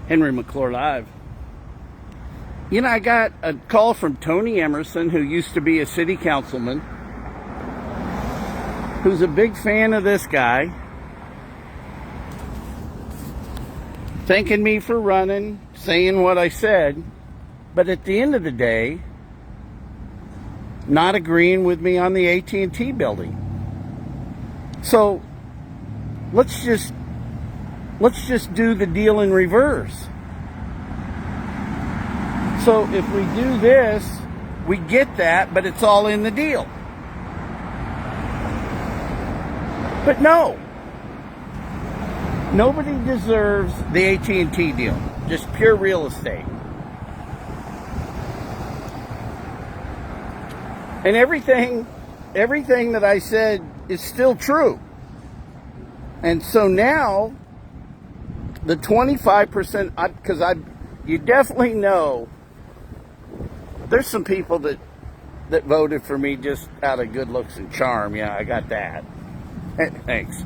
Henry McClure Live. You know, I got a call from Tony Emerson, who used to be a city councilman, who's a big fan of this guy, thanking me for running, saying what I said, but at the end of the day, not agreeing with me on the AT&T building. So let's just do the deal in reverse. So if we do this, we get that, but it's all in the deal. But no, nobody deserves the AT&T deal. Just pure real estate. And everything that I said is still true. And so now, the 25%, because you definitely know there's some people that voted for me just out of good looks and charm. Yeah, I got that. Thanks.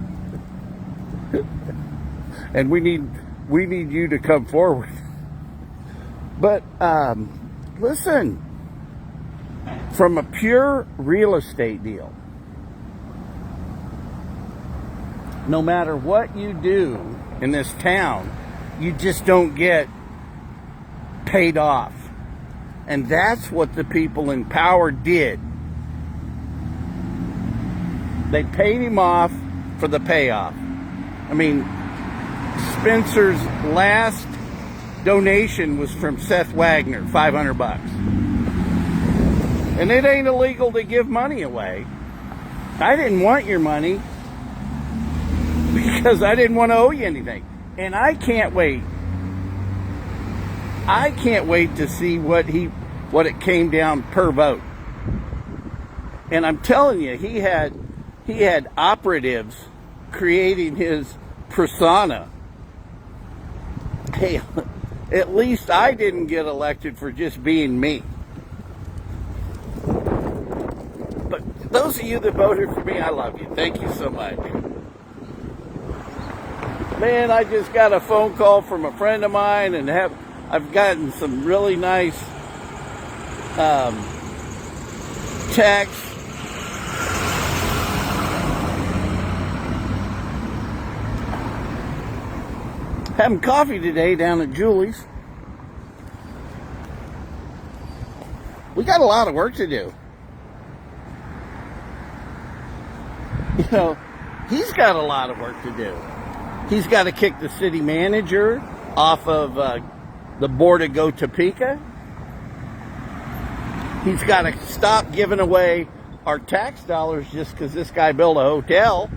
And we need you to come forward. But listen, from a pure real estate deal, no matter what you do in this town, you just don't get paid off. And that's what the people in power did. They paid him off for the payoff. I mean, Spencer's last donation was from Seth Wagner, $500. And it ain't illegal to give money away. I didn't want your money because I didn't want to owe you anything. And I can't wait. I can't wait to see what it came down per vote. And I'm telling you, he had operatives creating his persona. Hey, at least I didn't get elected for just being me. But those of you that voted for me, I love you. Thank you so much. Man, I just got a phone call from a friend of mine, and I've gotten some really nice texts. Having coffee today down at Julie's. We got a lot of work to do. You know, he's got a lot of work to do. He's got to kick the city manager off of the board of Go Topeka. He's got to stop giving away our tax dollars just because this guy built a hotel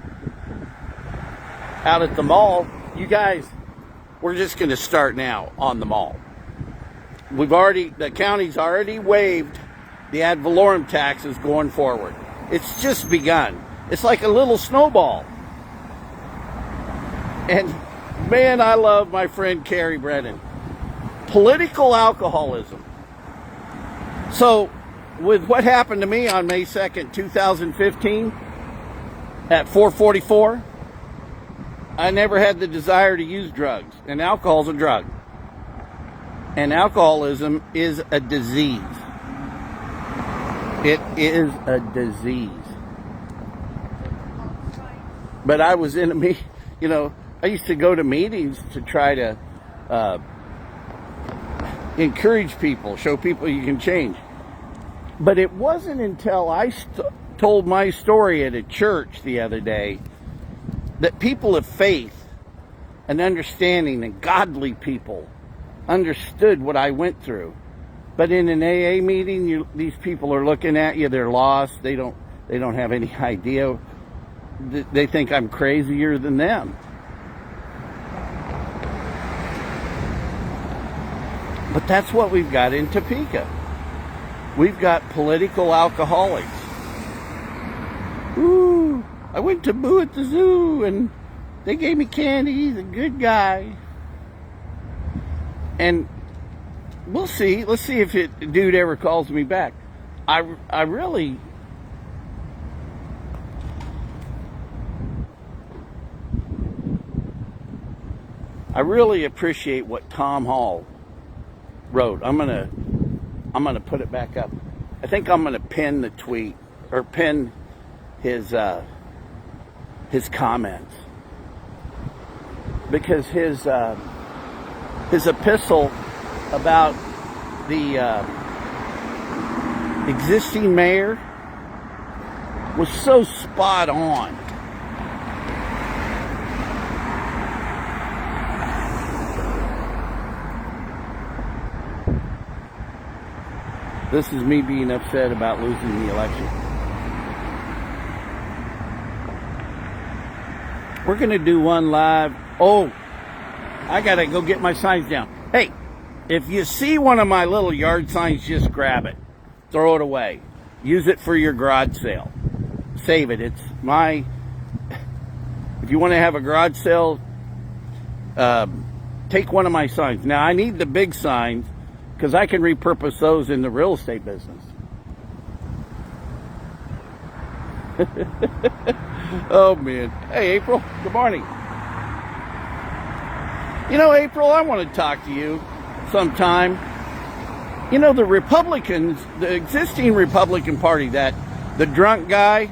out at the mall. You guys, we're just going to start now on the mall. The county's already waived the ad valorem taxes going forward. It's just begun. It's like a little snowball. And man, I love my friend Carrie Brennan. Political alcoholism. So, with what happened to me on May 2nd, 2015, at 444, I never had the desire to use drugs. And alcohol's a drug. And alcoholism is a disease. It is a disease. But I was in a meeting, you know, I used to go to meetings to try to encourage people, show people you can change. But it wasn't until I told my story at a church the other day that people of faith and understanding and godly people understood what I went through. But in an AA meeting, these people are looking at you, they're lost, they don't have any idea. They think I'm crazier than them. But that's what we've got in Topeka. We've got political alcoholics. Ooh, I went to Boo at the zoo and they gave me candy. He's a good guy. And we'll see. Let's see if dude ever calls me back. I really... I really appreciate what Tom Hall wrote. I'm gonna put it back up. I think I'm gonna pin the tweet or pin his comments, because his epistle about the existing mayor was so spot on. This is me being upset about losing the election. We're going to do one live. Oh, I got to go get my signs down. Hey, if you see one of my little yard signs, just grab it. Throw it away. Use it for your garage sale. Save it. It's my... If you want to have a garage sale, take one of my signs. Now, I need the big signs, because I can repurpose those in the real estate business. Oh, man. Hey, April. Good morning. You know, April, I want to talk to you sometime. You know, the Republicans, the existing Republican Party, the drunk guy.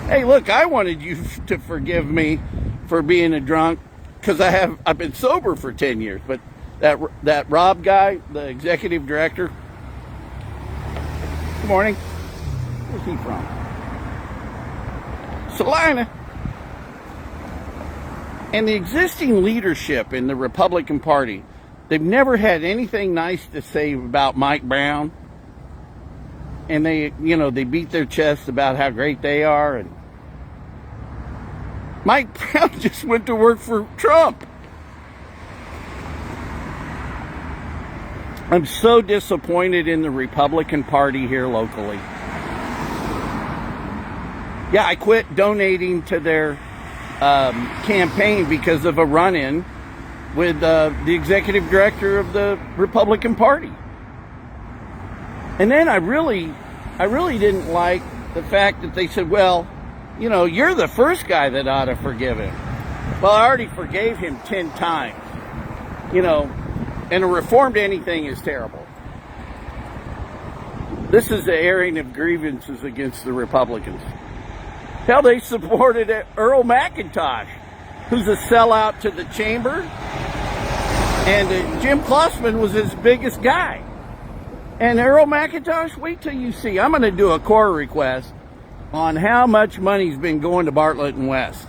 Hey, look, I wanted you to forgive me for being a drunk, because I've been sober for 10 years, but that Rob guy, the executive director. Good morning. Where's he from? Salina. And the existing leadership in the Republican Party, they've never had anything nice to say about Mike Brown. And they beat their chest about how great they are. And Mike Brown just went to work for Trump. I'm so disappointed in the Republican Party here locally. Yeah, I quit donating to their campaign because of a run-in with the executive director of the Republican Party. And then I really didn't like the fact that they said, well, you know, you're the first guy that ought to forgive him. Well, I already forgave him 10 times. You know, and a reform to anything is terrible. This is the airing of grievances against the Republicans. Hell, they supported Earl McIntosh, who's a sellout to the chamber. And Jim Klossman was his biggest guy. And Earl McIntosh, wait till you see. I'm going to do a core request on how much money's been going to Bartlett and West.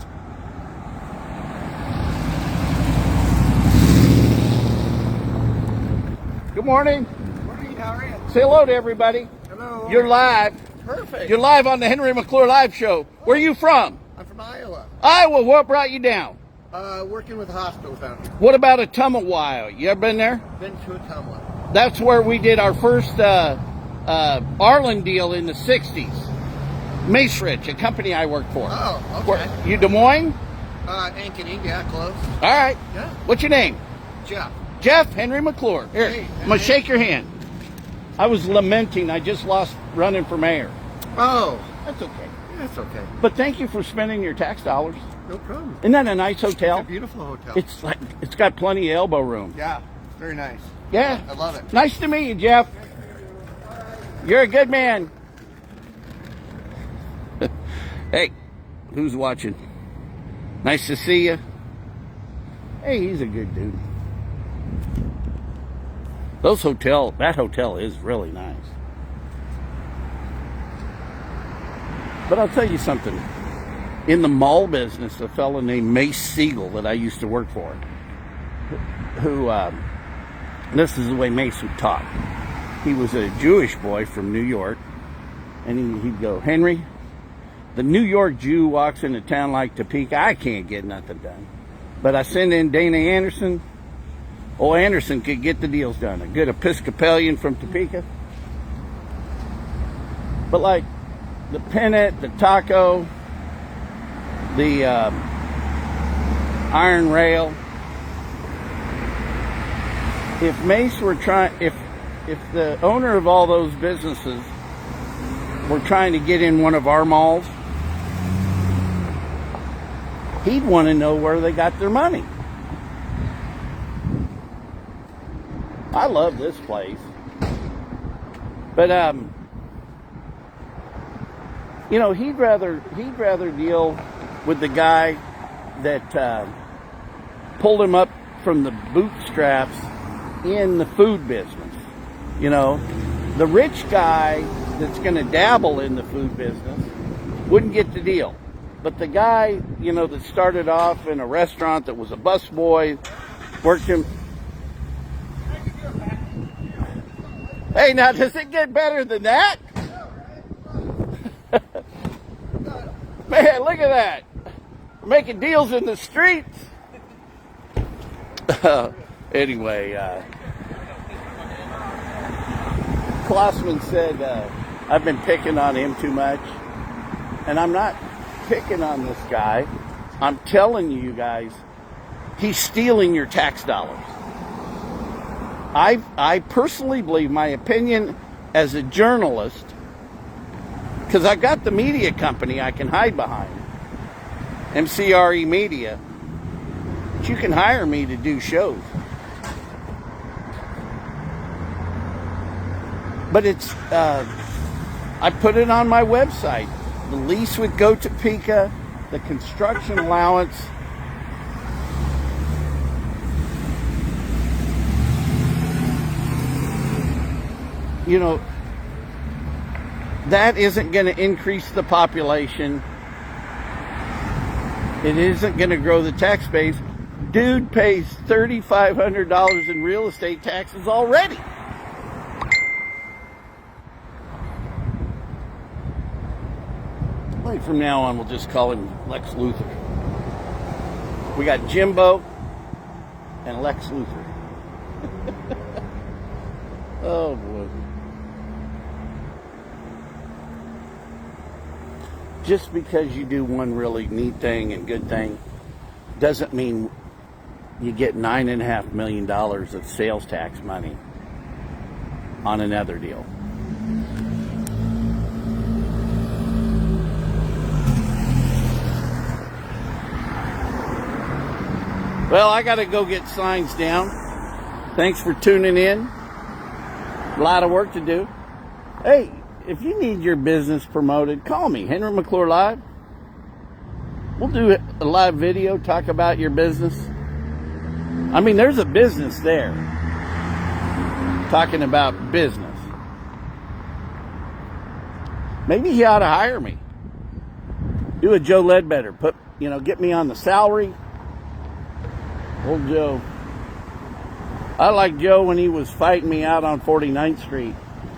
Good morning. Good morning, how are you? Say hello to everybody. Hello. You're live. Perfect. You're live on the Henry McClure Live Show. Where are you from? I'm from Iowa. Iowa. What brought you down? Working with hospitals down here. What about Ottumwa? You ever been there? Been to Ottumwa. That's where we did our first Arlen deal in the 60s. Mace Rich, a company I worked for. Oh, okay. You Des Moines? Ankeny, yeah, close. All right. Yeah. What's your name? Jeff. Jeff Henry McClure. Here, Hey, I'm going to hey. shake your hand. I was lamenting. I just lost running for mayor. Oh, That's okay. that's okay. But thank you for spending your tax dollars. No problem. Isn't that a nice hotel? It's a beautiful hotel. It's got plenty of elbow room. Yeah, very nice. Yeah. I love it. Nice to meet you, Jeff. You're a good man. Hey, who's watching? Nice to see you. Hey, he's a good dude. That hotel is really nice. But I'll tell you something. In the mall business, a fellow named Mace Siegel that I used to work for, who, this is the way Mace would talk. He was a Jewish boy from New York, and he'd go, Henry, the New York Jew walks into town like Topeka, I can't get nothing done. But I send in Dana Anderson. Old Anderson could get the deals done. A good Episcopalian from Topeka. But like the Pennant, the Taco, the Iron Rail. If Mace were if the owner of all those businesses were trying to get in one of our malls, he'd want to know where they got their money. I love this place. But, you know, he'd rather deal with the guy that pulled him up from the bootstraps in the food business. You know, the rich guy that's going to dabble in the food business wouldn't get the deal. But the guy, you know, that started off in a restaurant that was a busboy, worked him. Hey, now, does it get better than that? Man, look at that. We're making deals in the streets. Anyway, Klossman said I've been picking on him too much. And I'm not picking on this guy. I'm telling you guys, he's stealing your tax dollars. I personally believe, my opinion as a journalist, because I've got the media company I can hide behind, MCRE Media, but you can hire me to do shows. But it's, I put it on my website. The lease would go to Topeka, the construction allowance. You know, that isn't going to increase the population. It isn't going to grow the tax base. Dude pays $3,500 in real estate taxes already. I think from now on we'll just call him Lex Luthor. We got Jimbo and Lex Luthor. Oh boy. Just because you do one really neat thing and good thing doesn't mean you get $9.5 million of sales tax money on another deal. Well, I got to go get signs down. Thanks for tuning in. A lot of work to do. Hey, if you need your business promoted, call me, Henry McClure Live. We'll do a live video, talk about your business. I mean, there's a business there. Talking about business. Maybe he ought to hire me. Do a Joe Ledbetter. Get me on the salary. Old Joe. I like Joe when he was fighting me out on 49th Street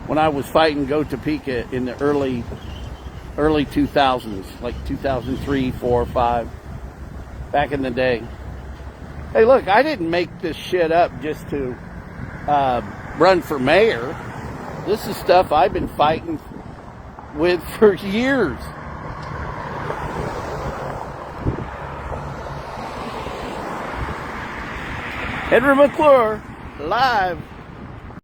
when I was fighting Go Topeka in the early 2000s, like 2003, 4, 5, back in the day. Hey, look, I didn't make this shit up just to run for mayor. This is stuff I've been fighting with for years. Henry McClure, live.